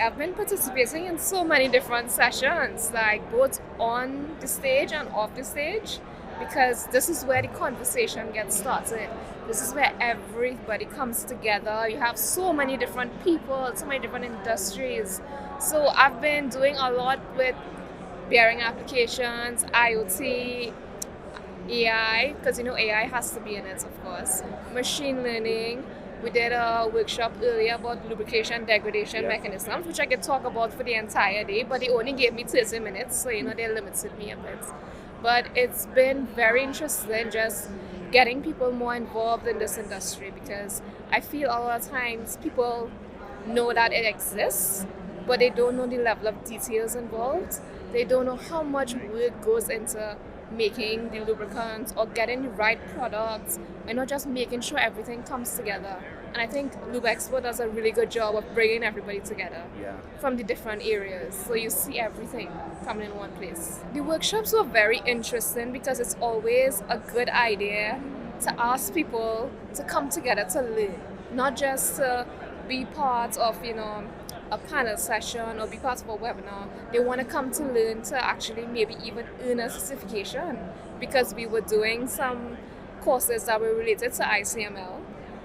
I've been participating in so many different sessions, like both on the stage and off the stage, because this is where the conversation gets started. This is where everybody comes together. You have so many different people, so many different industries. So I've been doing a lot with bearing applications, IoT, AI, because AI has to be in it, of course. Machine learning. We did a workshop earlier about lubrication degradation mechanisms, which I could talk about for the entire day, but they only gave me 30 minutes, so they limited me a bit. But it's been very interesting just getting people more involved in this industry, because I feel a lot of times people know that it exists, but they don't know the level of details involved. They don't know how much work goes into making the lubricants or getting the right products, and not just making sure everything comes together. And I think Lube Expo does a really good job of bringing everybody together from the different areas. So you see everything coming in one place. The workshops were very interesting because it's always a good idea to ask people to come together to learn, not just to be part of, a panel session or be part of a webinar. They want to come to learn to actually maybe even earn a certification, because we were doing some courses that were related to ICML.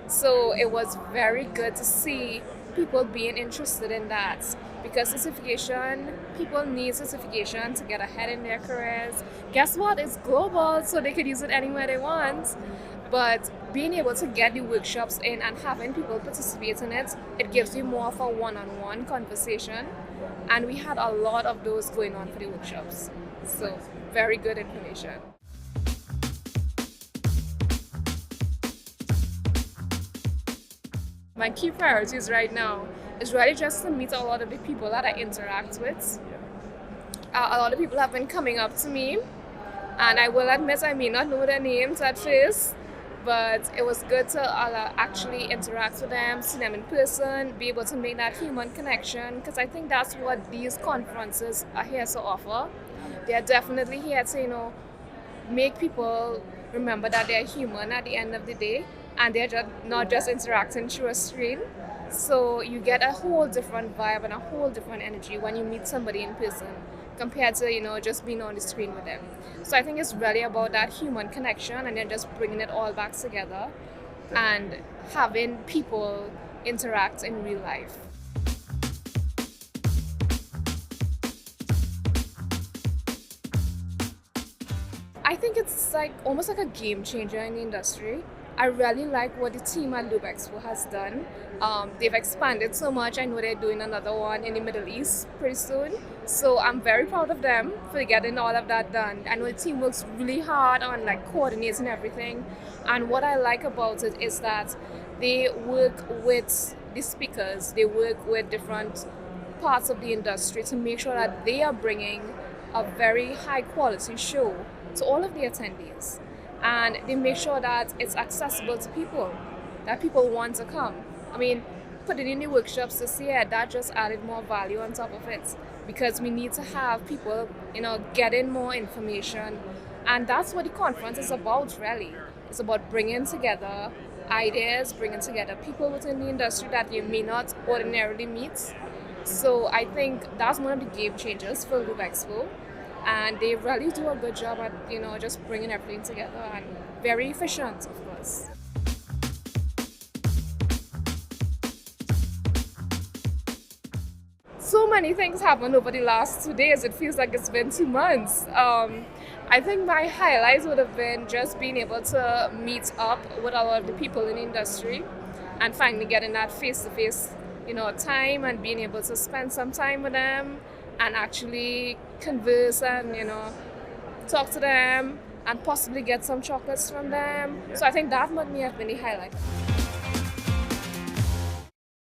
So it was very good to see people being interested in that, because people need certification to get ahead in their careers. Guess what? It's global, so they could use it anywhere they want. But being able to get the workshops in and having people participate in it, it gives you more of a one-on-one conversation. And we had a lot of those going on for the workshops. So very good information. My key priorities right now is really just to meet a lot of the people that I interact with. A lot of people have been coming up to me, and I will admit I may not know their names at first, but it was good to actually interact with them, see them in person, be able to make that human connection, because I think that's what these conferences are here to offer. They are definitely here to, make people remember that they're human at the end of the day, and they're just not just interacting through a screen. So you get a whole different vibe and a whole different energy when you meet somebody in person compared to just being on the screen with them. So I think it's really about that human connection, and then just bringing it all back together and having people interact in real life. I think it's almost like a game changer in the industry. I really like what the team at Lube Expo has done. They've expanded so much. I know they're doing another one in the Middle East pretty soon. So I'm very proud of them for getting all of that done. I know the team works really hard on coordinating everything. And what I like about it is that they work with the speakers. They work with different parts of the industry to make sure that they are bringing a very high quality show to all of the attendees. And they make sure that it's accessible to people, that people want to come. I mean, putting in the workshops this year, that just added more value on top of it, because we need to have people, getting more information. And that's what the conference is about, really. It's about bringing together ideas, bringing together people within the industry that you may not ordinarily meet. So I think that's one of the game changers for Lube Expo. And they really do a good job at, just bringing everything together, and very efficient, of course. So many things happened over the last 2 days. It feels like it's been 2 months. I think my highlights would have been just being able to meet up with a lot of the people in the industry and finally getting that face-to-face, time, and being able to spend some time with them and actually converse and, talk to them and possibly get some chocolates from them. So I think that might have been the highlight.